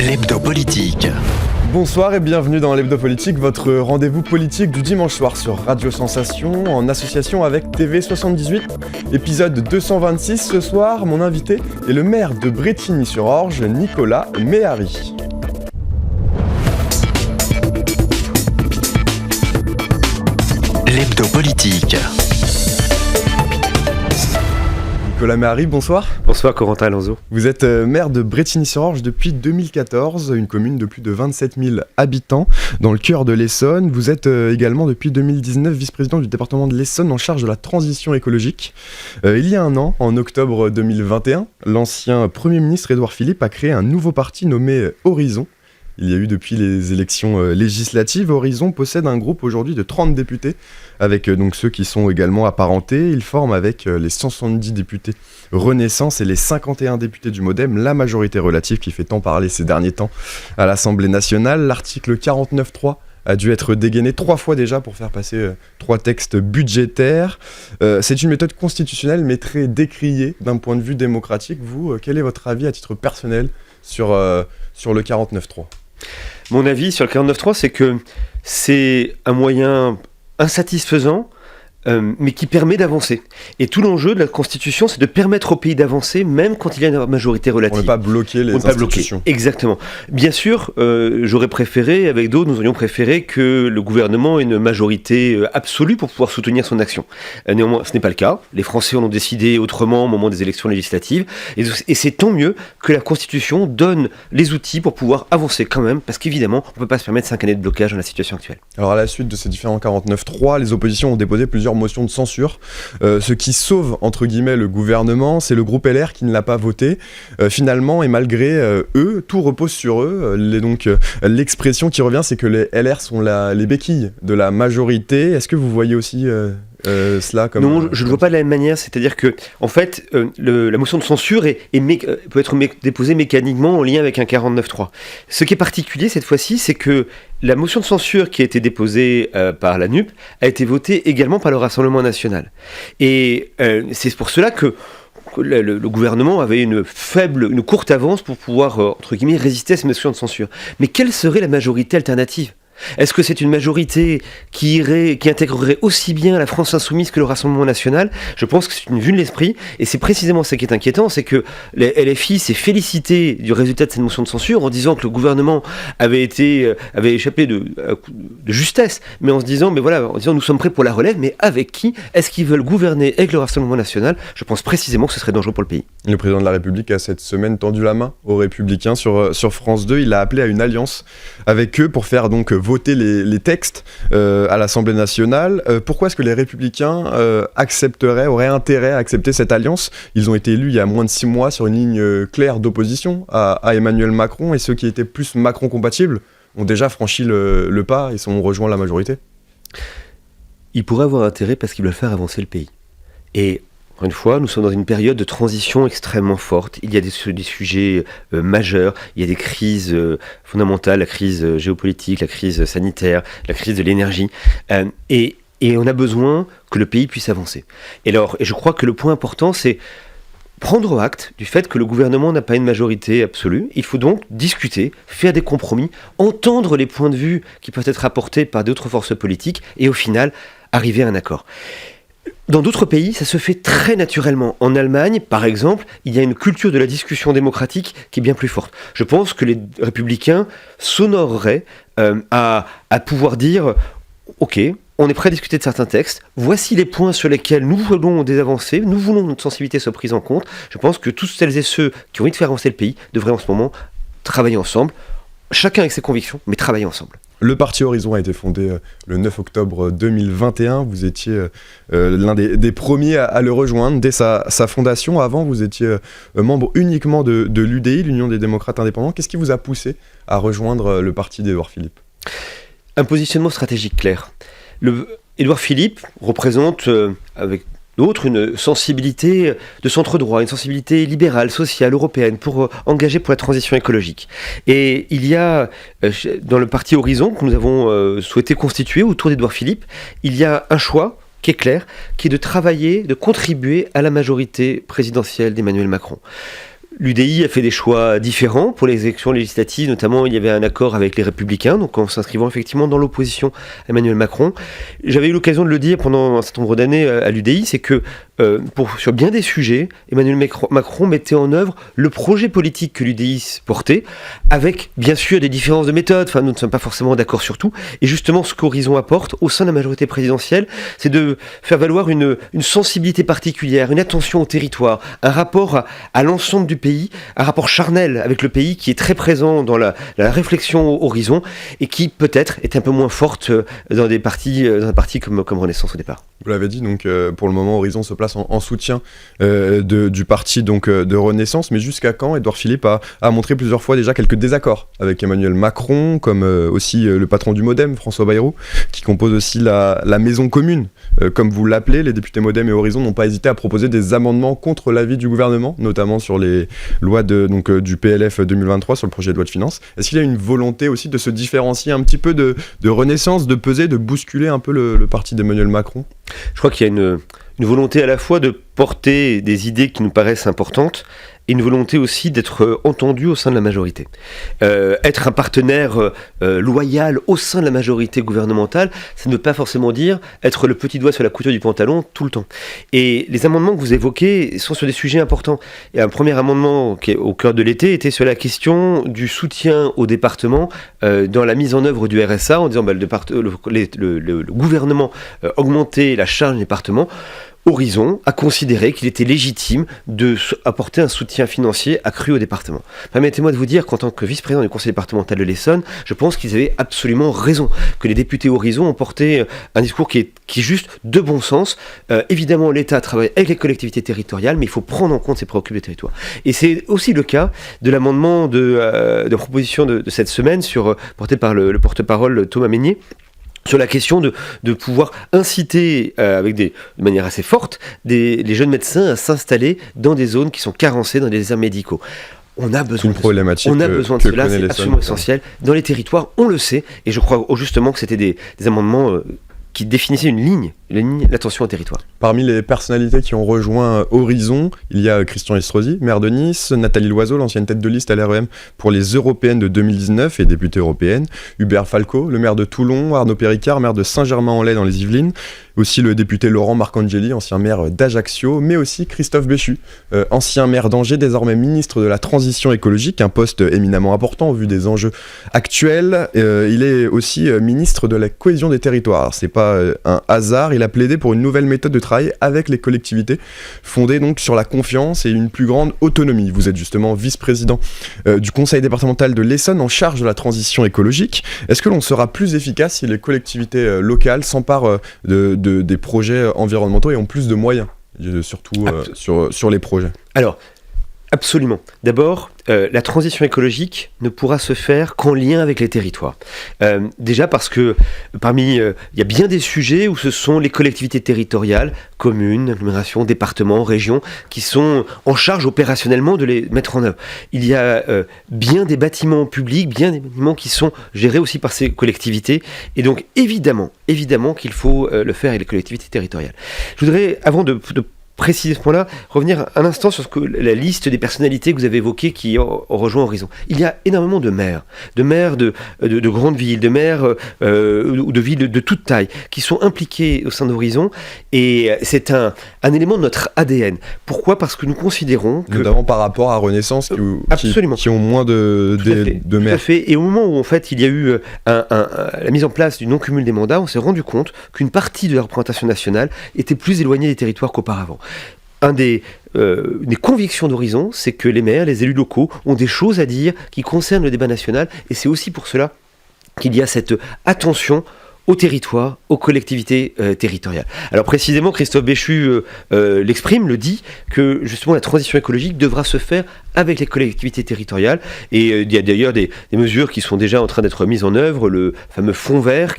L'Hebdo Politique. Bonsoir et bienvenue dans l'Hebdo Politique, votre rendez-vous politique du dimanche soir sur Radio Sensation en association avec TV78. Épisode 226 ce soir, mon invité est le maire de Brétigny-sur-Orge, Nicolas Méhari. L'Hebdo Politique. Nicolas Méhari, bonsoir. Bonsoir Corentin Alonso. Vous êtes maire de Brétigny-sur-Orge depuis 2014, une commune de plus de 27 000 habitants dans le cœur de l'Essonne. Vous êtes également depuis 2019 vice-président du département de l'Essonne en charge de la transition écologique. Il y a un an, en octobre 2021, l'ancien Premier ministre Édouard Philippe a créé un nouveau parti nommé Horizon. Il y a eu depuis les élections législatives. Horizon possède un groupe aujourd'hui de 30 députés, avec donc ceux qui sont également apparentés. Ils forment avec les 170 députés Renaissance et les 51 députés du Modem la majorité relative qui fait tant parler ces derniers temps à l'Assemblée nationale. L'article 49.3 a dû être dégainé 3 fois déjà pour faire passer 3 textes budgétaires. C'est une méthode constitutionnelle mais très décriée d'un point de vue démocratique. Vous, quel est votre avis à titre personnel sur le 49.3 ? Mon avis sur le 49.3, c'est que c'est un moyen insatisfaisant, mais qui permet d'avancer. Et tout l'enjeu de la Constitution, c'est de permettre au pays d'avancer, même quand il y a une majorité relative. On ne peut pas bloquer les institutions. Exactement. Bien sûr, j'aurais préféré, avec d'autres, nous aurions préféré que le gouvernement ait une majorité absolue pour pouvoir soutenir son action. Néanmoins, ce n'est pas le cas. Les Français en ont décidé autrement au moment des élections législatives. Et c'est tant mieux que la Constitution donne les outils pour pouvoir avancer quand même, parce qu'évidemment, on ne peut pas se permettre 5 années de blocage dans la situation actuelle. Alors à la suite de ces différents 49.3, les oppositions ont déposé plusieurs motions de censure. Ce qui sauve, entre guillemets, le gouvernement, c'est le groupe LR qui ne l'a pas voté. Finalement, et malgré eux, tout repose sur eux. L'expression qui revient, c'est que les LR sont les béquilles de la majorité. Est-ce que vous voyez aussi cela comme... Non, je ne le vois pas de la même manière. C'est-à-dire que, en fait, la motion de censure peut être déposée mécaniquement en lien avec un 49.3. Ce qui est particulier cette fois-ci, c'est que la motion de censure qui a été déposée par la NUP a été votée également par le Rassemblement national. Et c'est pour cela que le gouvernement avait une courte avance pour pouvoir, entre guillemets, résister à cette motion de censure. Mais quelle serait la majorité alternative ? Est-ce que c'est une majorité qui intégrerait aussi bien la France insoumise que le Rassemblement national ? Je pense que c'est une vue de l'esprit, et c'est précisément ce qui est inquiétant, c'est que les LFI s'est félicité du résultat de cette motion de censure en disant que le gouvernement avait échappé de justesse, mais en se disant, nous sommes prêts pour la relève, mais avec qui ? Est-ce qu'ils veulent gouverner avec le Rassemblement national ? Je pense précisément que ce serait dangereux pour le pays. Le président de la République a cette semaine tendu la main aux Républicains sur France 2. Il a appelé à une alliance avec eux pour faire donc voter les textes à l'Assemblée nationale. Pourquoi est-ce que les Républicains auraient intérêt à accepter cette alliance ? Ils ont été élus il y a moins de 6 mois sur une ligne claire d'opposition à Emmanuel Macron, et ceux qui étaient plus Macron-compatibles ont déjà franchi le pas et ont rejoint la majorité. Ils pourraient avoir intérêt parce qu'ils veulent faire avancer le pays. Et encore une fois, nous sommes dans une période de transition extrêmement forte. Il y a des sujets majeurs, il y a des crises fondamentales, la crise géopolitique, la crise sanitaire, la crise de l'énergie. Et on a besoin que le pays puisse avancer. Et je crois que le point important, c'est prendre acte du fait que le gouvernement n'a pas une majorité absolue. Il faut donc discuter, faire des compromis, entendre les points de vue qui peuvent être apportés par d'autres forces politiques et au final, arriver à un accord. Dans d'autres pays, ça se fait très naturellement. En Allemagne, par exemple, il y a une culture de la discussion démocratique qui est bien plus forte. Je pense que les républicains s'honoreraient à pouvoir dire « Ok, on est prêt à discuter de certains textes. Voici les points sur lesquels nous voulons des avancées. Nous voulons que notre sensibilité soit prise en compte. » Je pense que toutes celles et ceux qui ont envie de faire avancer le pays devraient en ce moment travailler ensemble. Chacun avec ses convictions, mais travailler ensemble. Le parti Horizon a été fondé le 9 octobre 2021. Vous étiez l'un des premiers à le rejoindre dès sa fondation. Avant, vous étiez membre uniquement de l'UDI, l'Union des démocrates indépendants. Qu'est-ce qui vous a poussé à rejoindre le parti d'Édouard Philippe ? Un positionnement stratégique clair. Édouard Philippe représente, avec d'autres, une sensibilité de centre-droit, une sensibilité libérale, sociale, européenne, pour engager pour la transition écologique. Et il y a, dans le parti Horizon, que nous avons souhaité constituer autour d'Édouard Philippe, il y a un choix qui est clair, qui est de travailler, de contribuer à la majorité présidentielle d'Emmanuel Macron. L'UDI a fait des choix différents pour les élections législatives, notamment il y avait un accord avec les Républicains, donc en s'inscrivant effectivement dans l'opposition à Emmanuel Macron. J'avais eu l'occasion de le dire pendant un certain nombre d'années à l'UDI, c'est que sur bien des sujets, Emmanuel Macron mettait en œuvre le projet politique que l'UDI portait, avec bien sûr des différences de méthode, enfin nous ne sommes pas forcément d'accord sur tout, et justement ce qu'Horizon apporte au sein de la majorité présidentielle, c'est de faire valoir une sensibilité particulière, une attention au territoire, un rapport à l'ensemble du pays, un rapport charnel avec le pays qui est très présent dans la réflexion Horizon et qui peut-être est un peu moins forte dans un parti comme Renaissance au départ. Vous l'avez dit, donc pour le moment Horizon se place en soutien du parti donc, de Renaissance, mais jusqu'à quand Édouard Philippe a montré plusieurs fois déjà quelques désaccords avec Emmanuel Macron, comme aussi le patron du Modem, François Bayrou, qui compose aussi la maison commune, comme vous l'appelez. Les députés Modem et Horizon n'ont pas hésité à proposer des amendements contre l'avis du gouvernement, notamment sur les lois du PLF 2023, sur le projet de loi de finances. Est-ce qu'il y a une volonté aussi de se différencier un petit peu de Renaissance, de peser, de bousculer un peu le parti d'Emmanuel Macron ? Je crois qu'il y a une volonté à la fois de porter des idées qui nous paraissent importantes et une volonté aussi d'être entendu au sein de la majorité. Être un partenaire loyal au sein de la majorité gouvernementale, ça ne veut pas forcément dire être le petit doigt sur la couture du pantalon tout le temps. Et les amendements que vous évoquez sont sur des sujets importants. Et un premier amendement qui est au cœur de l'été était sur la question du soutien aux départements dans la mise en œuvre du RSA, en disant le gouvernement augmentait la charge des départements. Horizon a considéré qu'il était légitime d'apporter un soutien financier accru au département. Permettez-moi de vous dire qu'en tant que vice-président du conseil départemental de l'Essonne, je pense qu'ils avaient absolument raison, que les députés Horizon ont porté un discours qui est juste de bon sens. Évidemment, l'État travaille avec les collectivités territoriales, mais il faut prendre en compte ces préoccupations des territoires. Et c'est aussi le cas de l'amendement de proposition de cette semaine porté par le porte-parole Thomas Mesnier, sur la question de pouvoir inciter de manière assez forte les jeunes médecins à s'installer dans des zones qui sont carencées, dans des déserts médicaux. On a besoin de cela, c'est absolument essentiel. Dans les territoires, on le sait, et je crois justement que c'était des amendements qui définissait une ligne, l'attention au territoire. Parmi les personnalités qui ont rejoint Horizon, il y a Christian Estrosi, maire de Nice, Nathalie Loiseau, l'ancienne tête de liste à l'REM pour les européennes de 2019 et députée européenne, Hubert Falco, le maire de Toulon, Arnaud Péricard, maire de Saint-Germain-en-Laye dans les Yvelines, aussi le député Laurent Marcangeli, ancien maire d'Ajaccio, mais aussi Christophe Béchu, ancien maire d'Angers, désormais ministre de la Transition écologique, un poste éminemment important au vu des enjeux actuels. Il est aussi ministre de la cohésion des territoires. Alors, c'est pas un hasard, il a plaidé pour une nouvelle méthode de travail avec les collectivités, fondée donc sur la confiance et une plus grande autonomie. Vous êtes justement vice-président du conseil départemental de l'Essonne en charge de la transition écologique. Est-ce que l'on sera plus efficace si les collectivités locales s'emparent des projets environnementaux et ont plus de moyens, surtout sur les projets? Alors, absolument. D'abord, la transition écologique ne pourra se faire qu'en lien avec les territoires. Déjà parce que il y a bien des sujets où ce sont les collectivités territoriales, communes, agglomérations, départements, régions, qui sont en charge opérationnellement de les mettre en œuvre. Il y a bien des bâtiments publics, bien des bâtiments qui sont gérés aussi par ces collectivités. Et donc, évidemment qu'il faut le faire avec les collectivités territoriales. Je voudrais, avant de préciser ce point-là, revenir un instant sur la liste des personnalités que vous avez évoquées qui ont rejoint Horizon. Il y a énormément de maires de grandes villes, de maires ou de villes de toute taille, qui sont impliqués au sein d'Horizon, et c'est un élément de notre ADN. Pourquoi ? Parce que nous considérons que... Notamment par rapport à Renaissance, qui ont moins de maires. Tout à fait. Et au moment où, en fait, il y a eu la mise en place du non-cumul des mandats, on s'est rendu compte qu'une partie de la représentation nationale était plus éloignée des territoires qu'auparavant. Des convictions d'Horizon, c'est que les maires, les élus locaux ont des choses à dire qui concernent le débat national, et c'est aussi pour cela qu'il y a cette attention aux territoires, aux collectivités territoriales. Alors précisément, Christophe Béchu l'exprime, le dit, que justement la transition écologique devra se faire avec les collectivités territoriales, et il y a d'ailleurs des mesures qui sont déjà en train d'être mises en œuvre, le fameux fonds vert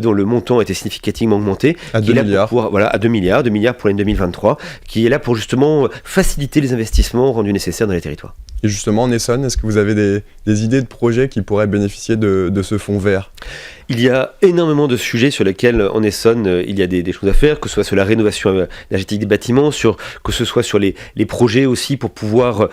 dont le montant a été significativement augmenté, à 2 milliards. À 2 milliards pour l'année 2023, qui est là pour justement faciliter les investissements rendus nécessaires dans les territoires. Et justement, en Essonne, est-ce que vous avez des idées de projets qui pourraient bénéficier de ce fonds vert ? Il y a énormément de sujets sur lesquels, en Essonne, il y a des choses à faire, que ce soit sur la rénovation énergétique des bâtiments, que ce soit sur les projets aussi pour pouvoir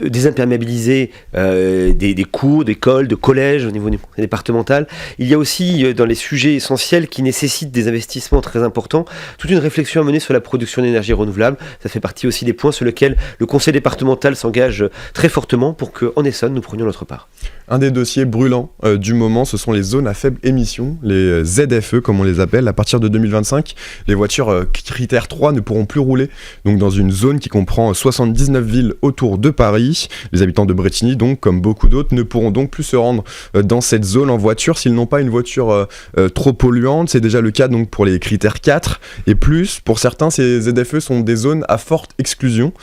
désimperméabiliser des cours, d'écoles, de collèges au niveau départemental. Il y a aussi, dans les sujets essentiels qui nécessitent des investissements très importants, toute une réflexion à mener sur la production d'énergie renouvelable. Ça fait partie aussi des points sur lesquels le conseil départemental s'engage très fortement pour qu'en Essonne, nous prenions notre part. Un des dossiers brûlants du moment, ce sont les zones à faible émission, les ZFE comme on les appelle. À partir de 2025, les voitures critère 3 ne pourront plus rouler donc dans une zone qui comprend 79 villes autour de Paris. Les habitants de Brétigny, donc comme beaucoup d'autres, ne pourront donc plus se rendre dans cette zone en voiture s'ils n'ont pas une voiture trop polluante. C'est déjà le cas donc pour les critères 4 et plus. Pour certains, ces ZFE sont des zones à forte exclusion.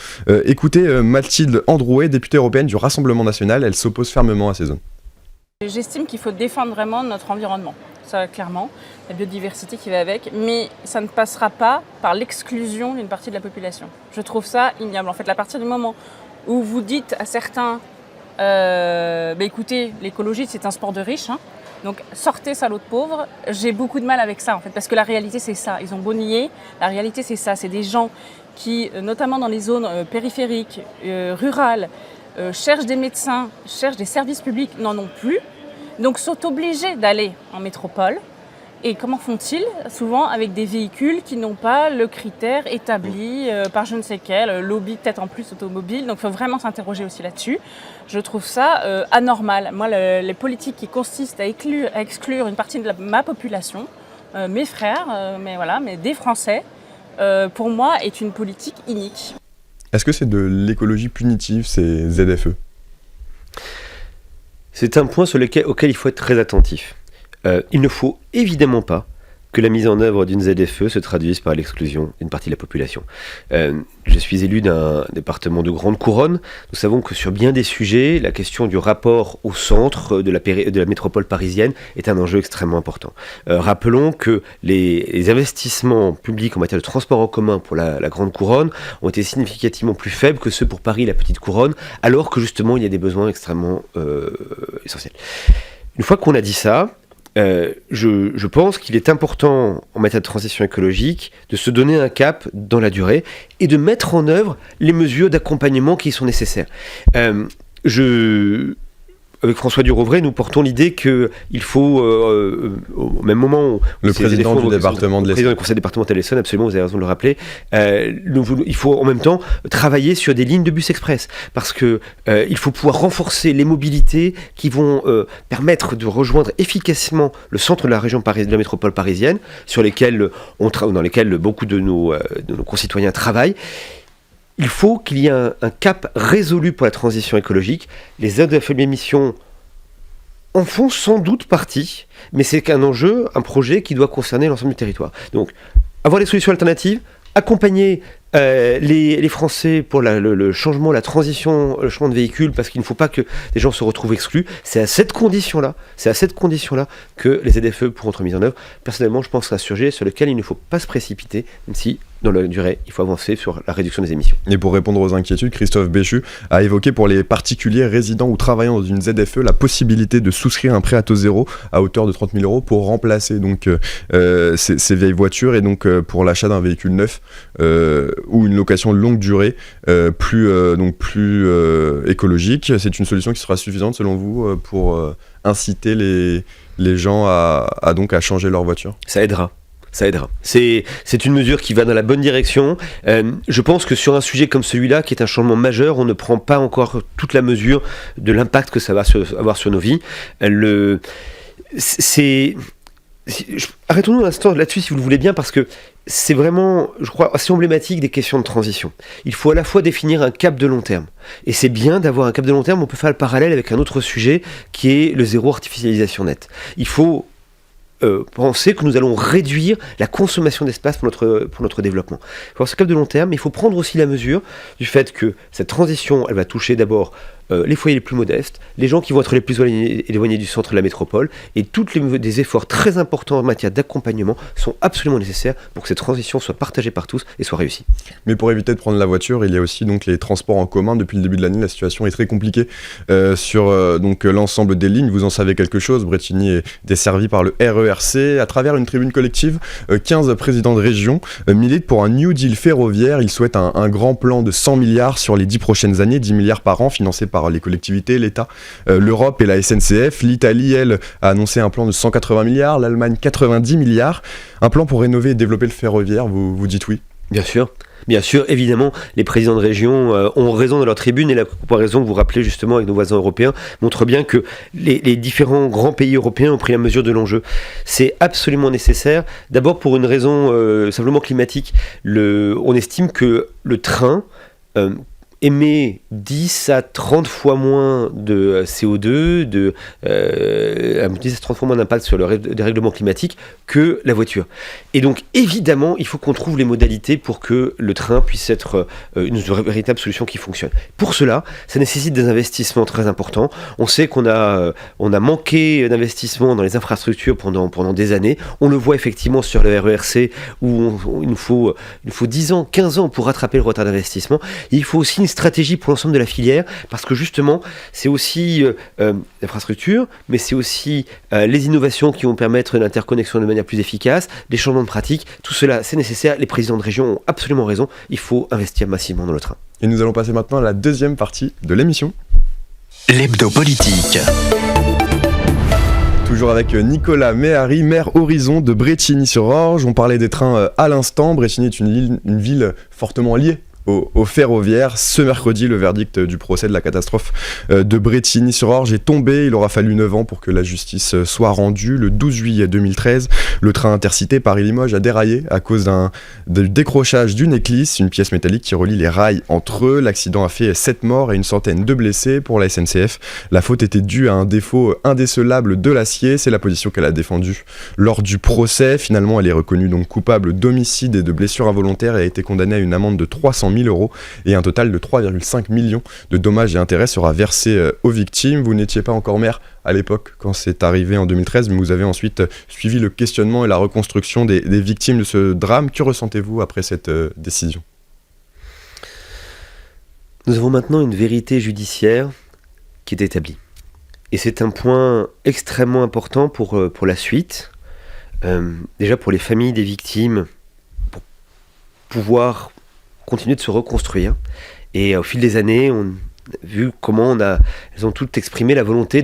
Écoutez Mathilde Androuet, députée européenne du Rassemblement national, elle s'oppose fermement à ces zones. J'estime qu'il faut défendre vraiment notre environnement, ça clairement, la biodiversité qui va avec, mais ça ne passera pas par l'exclusion d'une partie de la population. Je trouve ça ignoble. En fait, à partir du moment où vous dites à certains, écoutez, l'écologie c'est un sport de riches, hein, donc sortez salaud de pauvres, j'ai beaucoup de mal avec ça en fait, parce que la réalité c'est ça, ils ont beau nier, la réalité c'est ça, c'est des gens qui, notamment dans les zones périphériques, rurales, cherchent des médecins, cherchent des services publics, n'en ont plus, donc sont obligés d'aller en métropole. Et comment font-ils ? Souvent avec des véhicules qui n'ont pas le critère établi par je ne sais quel lobby, peut-être en plus automobile. Donc il faut vraiment s'interroger aussi là-dessus. Je trouve ça anormal. Moi, les politiques qui consistent à exclure une partie de ma population, mes frères, mais des Français, pour moi, est une politique inique. Est-ce que c'est de l'écologie punitive, ces ZFE ? C'est un point auquel il faut être très attentif. Il ne faut évidemment pas que la mise en œuvre d'une ZFE se traduise par l'exclusion d'une partie de la population. Je suis élu d'un département de grande couronne. Nous savons que sur bien des sujets, la question du rapport au centre de la métropole parisienne est un enjeu extrêmement important. Rappelons que les investissements publics en matière de transport en commun pour la grande couronne ont été significativement plus faibles que ceux pour Paris, la petite couronne, alors que justement il y a des besoins extrêmement essentiels. Une fois qu'on a dit ça, je pense qu'il est important en matière de transition écologique de se donner un cap dans la durée et de mettre en œuvre les mesures d'accompagnement qui sont nécessaires. Avec François Durovray, nous portons l'idée qu'il faut, au même moment où le président du département de l'Essonne, le président du conseil départemental de l'Essonne, absolument, vous avez raison de le rappeler, il faut en même temps travailler sur des lignes de bus express, parce que il faut pouvoir renforcer les mobilités qui vont permettre de rejoindre efficacement le centre de la région de la métropole parisienne, dans lesquels beaucoup de nos concitoyens travaillent. Il faut qu'il y ait un cap résolu pour la transition écologique. Les zones à faible émission en font sans doute partie, mais c'est qu'un enjeu, un projet qui doit concerner l'ensemble du territoire. Donc, avoir des solutions alternatives, accompagner les Français pour le changement, la transition, le changement de véhicule, parce qu'il ne faut pas que des gens se retrouvent exclus. C'est à cette condition-là que les ZFE pourront être mises en œuvre. Personnellement, je pense que c'est un sujet sur lequel il ne faut pas se précipiter, même si, dans la durée, il faut avancer sur la réduction des émissions. Et pour répondre aux inquiétudes, Christophe Béchu a évoqué pour les particuliers résidant ou travaillant dans une ZFE la possibilité de souscrire un prêt à taux zéro à hauteur de 30 000 € pour remplacer donc, ces vieilles voitures et donc pour l'achat d'un véhicule neuf ou une location longue durée plus écologique. C'est une solution qui sera suffisante selon vous pour inciter les gens à changer leur voiture ? Ça aidera. C'est une mesure qui va dans la bonne direction. Je pense que sur un sujet comme celui-là, qui est un changement majeur, on ne prend pas encore toute la mesure de l'impact que ça va avoir sur nos vies. Arrêtons-nous un instant là-dessus, si vous le voulez bien, parce que c'est vraiment, je crois, assez emblématique des questions de transition. Il faut à la fois définir un cap de long terme. Et c'est bien d'avoir un cap de long terme. On peut faire le parallèle avec un autre sujet qui est le zéro artificialisation nette. Il faut penser que nous allons réduire la consommation d'espace pour notre développement. Il faut avoir ce cap de long terme, mais il faut prendre aussi la mesure du fait que cette transition, elle va toucher d'abord les foyers les plus modestes, les gens qui vont être les plus éloignés du centre de la métropole, et des efforts très importants en matière d'accompagnement sont absolument nécessaires pour que cette transition soit partagée par tous et soit réussie. Mais pour éviter de prendre la voiture, il y a aussi donc les transports en commun. Depuis le début de l'année, la situation est très compliquée sur donc l'ensemble des lignes. Vous en savez quelque chose, Brétigny est desservi par le RERC. À travers une tribune collective, 15 présidents de région militent pour un New Deal ferroviaire. Ils souhaitent un grand plan de 100 milliards sur les 10 prochaines années, 10 milliards par an, financé par les collectivités, l'État, l'Europe et la SNCF. L'Italie, elle, a annoncé un plan de 180 milliards, l'Allemagne 90 milliards. Un plan pour rénover et développer le ferroviaire, vous dites oui? Bien sûr, évidemment, les présidents de région ont raison dans leur tribune, et la comparaison que vous rappelez justement avec nos voisins européens montre bien que les différents grands pays européens ont pris la mesure de l'enjeu. C'est absolument nécessaire, d'abord pour une raison simplement climatique. On estime que le train émet 10 à 30 fois moins de CO2, 10 à 30 fois moins d'impact sur le dérèglement climatique que la voiture. Et donc, évidemment, il faut qu'on trouve les modalités pour que le train puisse être une véritable solution qui fonctionne. Pour cela, ça nécessite des investissements très importants. On sait qu'on a manqué d'investissements dans les infrastructures pendant des années. On le voit effectivement sur le RERC, où il nous faut 10 ans, 15 ans pour rattraper le retard d'investissement. Il faut aussi une stratégie pour l'ensemble de la filière, parce que justement, c'est aussi l'infrastructure, mais c'est aussi les innovations qui vont permettre l'interconnexion de manière plus efficace, des changements de pratiques. Tout cela, c'est nécessaire. Les présidents de région ont absolument raison. Il faut investir massivement dans le train. Et nous allons passer maintenant à la deuxième partie de l'émission. L'hebdo politique. Toujours avec Nicolas Méhari, maire Horizon de Brétigny-sur-Orge. On parlait des trains à l'instant. Brétigny est une ville fortement liée au ferroviaire. Ce mercredi, le verdict du procès de la catastrophe de Brétigny-sur-Orge est tombé. Il aura fallu 9 ans pour que la justice soit rendue. Le 12 juillet 2013, le train intercité Paris-Limoges a déraillé à cause du décrochage d'une éclisse, une pièce métallique qui relie les rails entre eux. L'accident a fait 7 morts et une centaine de blessés. Pour la SNCF, la faute était due à un défaut indécelable de l'acier. C'est la position qu'elle a défendue lors du procès. Finalement, elle est reconnue donc coupable d'homicide et de blessures involontaires et a été condamnée à une amende de 300 000 € et un total de 3,5 millions de dommages et intérêts sera versé aux victimes. Vous n'étiez pas encore maire à l'époque quand c'est arrivé en 2013, mais vous avez ensuite suivi le questionnement et la reconstruction des victimes de ce drame. Que ressentez-vous après cette décision ? Nous avons maintenant une vérité judiciaire qui est établie. Et c'est un point extrêmement important pour la suite. Déjà pour les familles des victimes, pour pouvoir continuer de se reconstruire. Et au fil des années, on a vu comment elles ont toutes exprimé la volonté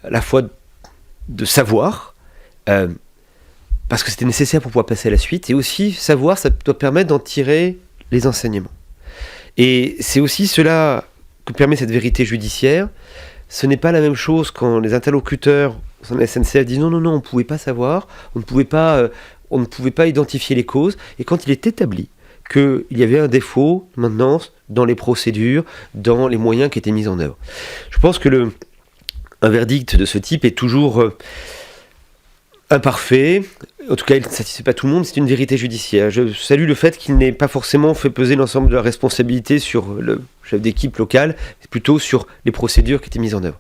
à la fois de savoir, parce que c'était nécessaire pour pouvoir passer à la suite, et aussi savoir, ça doit permettre d'en tirer les enseignements. Et c'est aussi cela que permet cette vérité judiciaire. Ce n'est pas la même chose quand les interlocuteurs au sein de la SNCF disent non, on ne pouvait pas savoir, on ne pouvait pas identifier les causes, et quand il est établi qu'il y avait un défaut de maintenance dans les procédures, dans les moyens qui étaient mis en œuvre. Je pense que un verdict de ce type est toujours imparfait. En tout cas, il ne satisfait pas tout le monde. C'est une vérité judiciaire. Je salue le fait qu'il n'ait pas forcément fait peser l'ensemble de la responsabilité sur le chef d'équipe local, mais plutôt sur les procédures qui étaient mises en œuvre.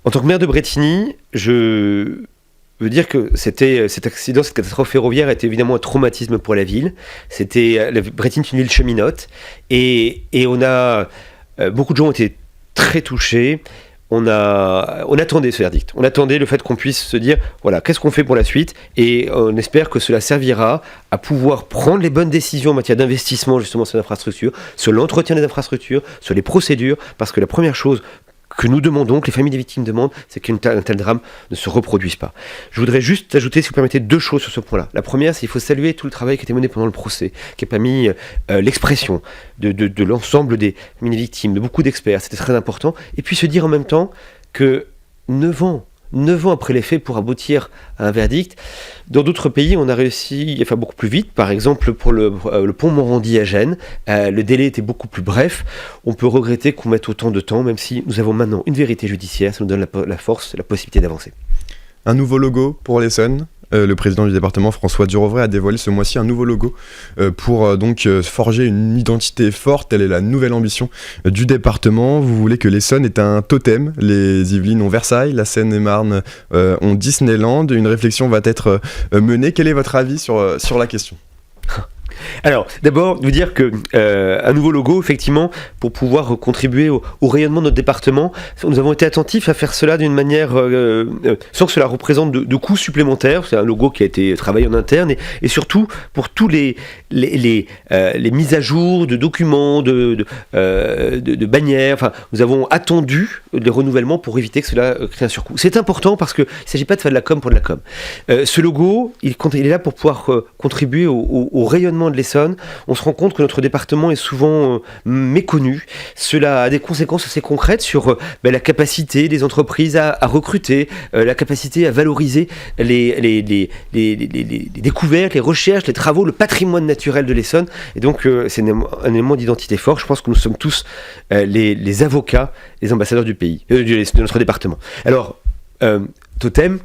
En tant que maire de Brétigny, je veux dire que cet accident, cette catastrophe ferroviaire était évidemment un traumatisme pour la ville. Brétigny est une ville cheminote et beaucoup de gens ont été très touchés. On attendait ce verdict. On attendait le fait qu'on puisse se dire, voilà, qu'est-ce qu'on fait pour la suite ? Et on espère que cela servira à pouvoir prendre les bonnes décisions en matière d'investissement justement sur l'infrastructure, sur l'entretien des infrastructures, sur les procédures, parce que la première chose que nous demandons, que les familles des victimes demandent, c'est qu'un tel drame ne se reproduise pas. Je voudrais juste ajouter, si vous permettez, 2 choses sur ce point-là. La première, c'est qu'il faut saluer tout le travail qui a été mené pendant le procès, qui a permis l'expression de l'ensemble des familles des victimes, de beaucoup d'experts, c'était très important. Et puis se dire en même temps que 9 ans après les faits pour aboutir à un verdict. Dans d'autres pays, on a réussi à faire beaucoup plus vite. Par exemple, pour le pont Morandi à Gênes, le délai était beaucoup plus bref. On peut regretter qu'on mette autant de temps, même si nous avons maintenant une vérité judiciaire. Ça nous donne la force, la possibilité d'avancer. Un nouveau logo pour l'Essonne. Le président du département, François Durovray, a dévoilé ce mois-ci un nouveau logo pour forger une identité forte. Telle est la nouvelle ambition du département. Vous voulez que l'Essonne ait un totem. Les Yvelines ont Versailles, la Seine-et-Marne ont Disneyland. Une réflexion va être menée. Quel est votre avis sur la question ? Alors, d'abord, vous dire que un nouveau logo, effectivement, pour pouvoir contribuer au rayonnement de notre département, nous avons été attentifs à faire cela d'une manière sans que cela représente de coûts supplémentaires. C'est un logo qui a été travaillé en interne et surtout pour tous les mises à jour de documents, de bannières. Enfin, nous avons attendu les renouvellements pour éviter que cela crée un surcoût. C'est important parce qu'il ne s'agit pas de faire de la com pour de la com. Ce logo, il est là pour pouvoir contribuer au rayonnement de l'Essonne. On se rend compte que notre département est souvent méconnu. Cela a des conséquences assez concrètes sur la capacité des entreprises à recruter, la capacité à valoriser les découvertes, les recherches, les travaux, le patrimoine naturel de l'Essonne. Et donc, c'est un élément d'identité fort. Je pense que nous sommes tous les avocats, les ambassadeurs du pays, de notre département. Alors, totem...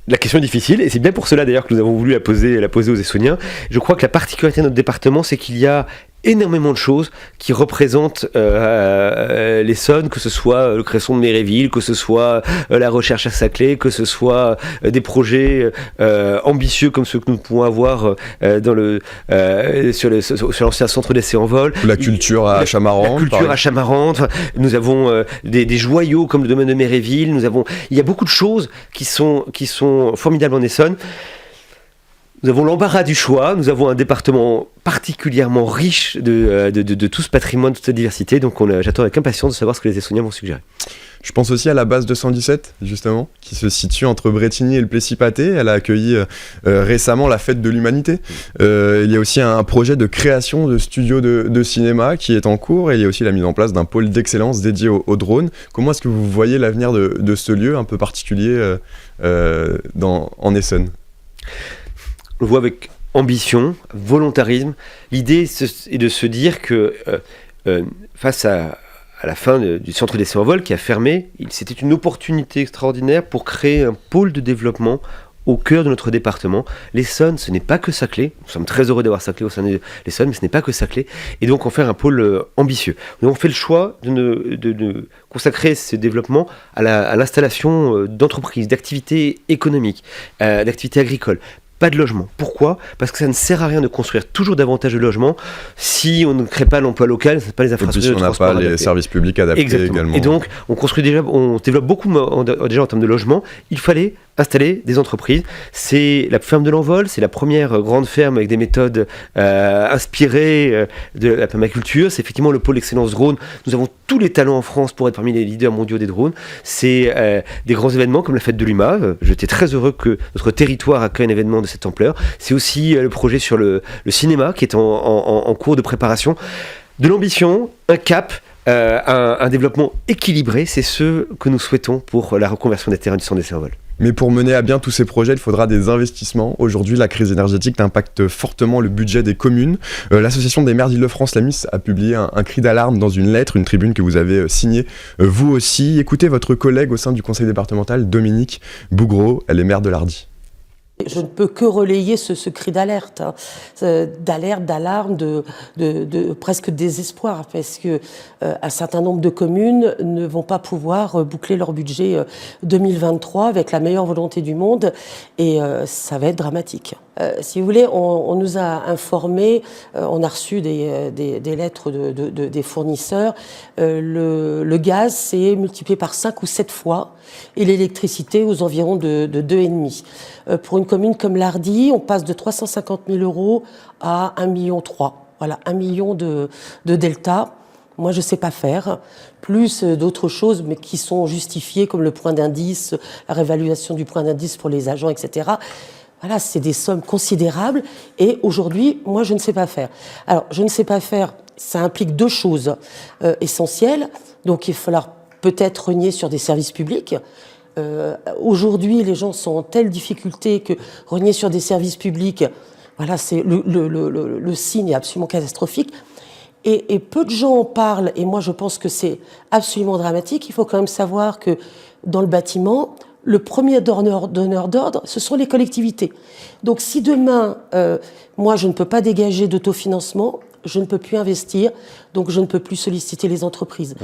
La question est difficile, et c'est bien pour cela d'ailleurs que nous avons voulu la poser aux Essonniens. Je crois que la particularité de notre département, c'est qu'il y a énormément de choses qui représentent l'Essonne, que ce soit le cresson de Méréville, que ce soit la recherche à Saclay, que ce soit des projets ambitieux comme ceux que nous pouvons avoir sur l'ancien centre d'essai en vol. La culture à Chamarande. La culture à Chamarande. Nous avons des joyaux comme le domaine de Méréville. Il y a beaucoup de choses qui sont formidables en Essonne. Nous avons l'embarras du choix, nous avons un département particulièrement riche de tout ce patrimoine, de toute cette diversité, donc j'attends avec impatience de savoir ce que les Essonniens vont suggérer. Je pense aussi à la base 217, justement, qui se situe entre Brétigny et le Plessis-Pathé. Elle a accueilli récemment la Fête de l'Humanité. Il y a aussi un projet de création de studios de cinéma qui est en cours, et il y a aussi la mise en place d'un pôle d'excellence dédié aux drones. Comment est-ce que vous voyez l'avenir de ce lieu un peu particulier en Essonne ? On le voit avec ambition, volontarisme. L'idée est de se dire que face à la fin du centre d'essai en vol qui a fermé, c'était une opportunité extraordinaire pour créer un pôle de développement au cœur de notre département. L'Essonne, ce n'est pas que Saclay. Nous sommes très heureux d'avoir Saclay au sein de l'Essonne, mais ce n'est pas que Saclay. Et donc, en faire un pôle ambitieux. Nous avons fait le choix de consacrer ce développement à l'installation d'entreprises, d'activités économiques, d'activités agricoles. Pas de logement. Pourquoi ? Parce que ça ne sert à rien de construire toujours davantage de logements si on ne crée pas l'emploi local, c'est pas les infrastructures de transport adaptées. On n'a pas les services publics adaptés. Exactement. Également. Et donc, on développe beaucoup déjà en termes de logement. Il fallait installer des entreprises. C'est la ferme de l'Envol, c'est la première grande ferme avec des méthodes inspirées de la permaculture. C'est effectivement le pôle excellence drone. Nous avons tous les talents en France pour être parmi les leaders mondiaux des drones. C'est des grands événements comme la fête de l'UMA. J'étais très heureux que notre territoire accueille un événement de cette ampleur. C'est aussi le projet sur le cinéma qui est en cours de préparation. De l'ambition, un cap, un développement équilibré, c'est ce que nous souhaitons pour la reconversion des terrains du centre d'essai en vol. Mais pour mener à bien tous ces projets, il faudra des investissements. Aujourd'hui, la crise énergétique impacte fortement le budget des communes. L'Association des maires d'Île-de-France, l'AMIS, a publié un cri d'alarme dans une lettre, une tribune que vous avez signée vous aussi. Écoutez votre collègue au sein du conseil départemental, Dominique Bougreau, elle est maire de l'Ardy. Je ne peux que relayer ce cri d'alerte, d'alarme, de presque désespoir, parce que un certain nombre de communes ne vont pas pouvoir boucler leur budget 2023 avec la meilleure volonté du monde, et ça va être dramatique. Si vous voulez, on nous a informés, on a reçu des lettres des fournisseurs, le gaz s'est multiplié par 5 ou 7 fois, et l'électricité aux environs de 2,5. Pour une commune comme l'Ardy, on passe de 350 000 € à 1,3 million. Voilà, 1 million de delta. Moi, je ne sais pas faire. Plus d'autres choses, mais qui sont justifiées, comme le point d'indice, la réévaluation du point d'indice pour les agents, etc. Voilà, c'est des sommes considérables. Et aujourd'hui, moi, je ne sais pas faire. Alors, je ne sais pas faire, ça implique 2 choses essentielles. Donc, il va falloir peut-être renier sur des services publics. Aujourd'hui, les gens sont en telle difficulté que renier sur des services publics, voilà, c'est le signe est absolument catastrophique. Et peu de gens en parlent, et moi je pense que c'est absolument dramatique. Il faut quand même savoir que dans le bâtiment, le premier donneur d'ordre, ce sont les collectivités. Donc si demain, moi je ne peux pas dégager d'autofinancement, je ne peux plus investir, donc je ne peux plus solliciter les entreprises.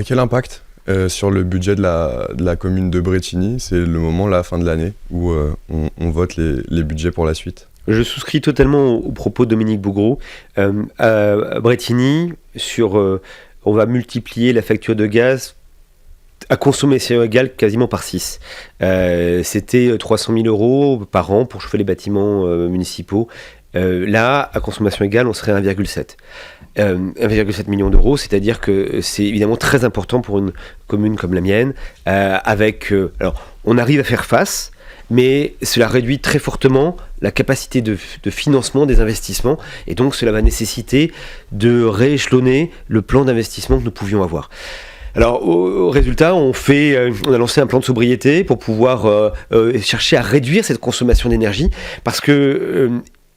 Quel impact sur le budget de la commune de Brétigny? C'est le moment, la fin de l'année, où on vote les budgets pour la suite. Je souscris totalement aux propos de Dominique Bougreau. À Brétigny, on va multiplier la facture de gaz à consommation égale quasiment par 6. C'était 300 000 € par an pour chauffer les bâtiments municipaux. Là, à consommation égale, on serait à 1,7. 1,7 million d'euros, c'est-à-dire que c'est évidemment très important pour une commune comme la mienne. Alors, on arrive à faire face, mais cela réduit très fortement la capacité de financement des investissements, et donc cela va nécessiter de rééchelonner le plan d'investissement que nous pouvions avoir. Alors, au résultat, on a lancé un plan de sobriété pour pouvoir chercher à réduire cette consommation d'énergie, parce que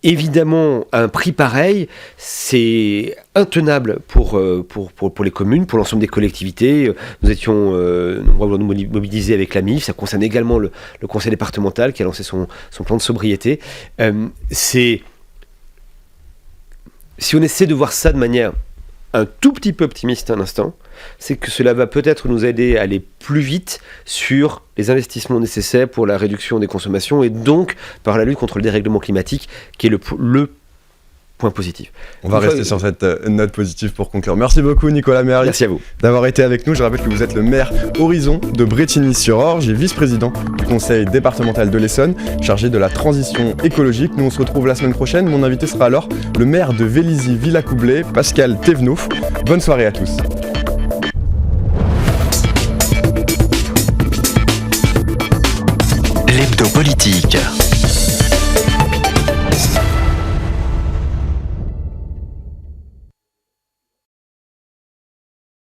évidemment, à un prix pareil, c'est intenable pour les communes, pour l'ensemble des collectivités. Nous étions nombreux à nous mobiliser avec la MIF. Ça concerne également le conseil départemental qui a lancé son plan de sobriété. Si on essaie de voir ça de manière un tout petit peu optimiste un instant, c'est que cela va peut-être nous aider à aller plus vite sur les investissements nécessaires pour la réduction des consommations et donc par la lutte contre le dérèglement climatique qui est le point positif. On va rester sur cette note positive pour conclure. Merci beaucoup Nicolas Méhari. Merci à vous d'avoir été avec nous. Je rappelle que vous êtes le maire Horizon de Brétigny-sur-Orge et vice-président du conseil départemental de l'Essonne, chargé de la transition écologique. Nous on se retrouve la semaine prochaine. Mon invité sera alors le maire de Vélizy-Villacoublay, Pascal Thévenot. Bonne soirée à tous. L'hebdo politique.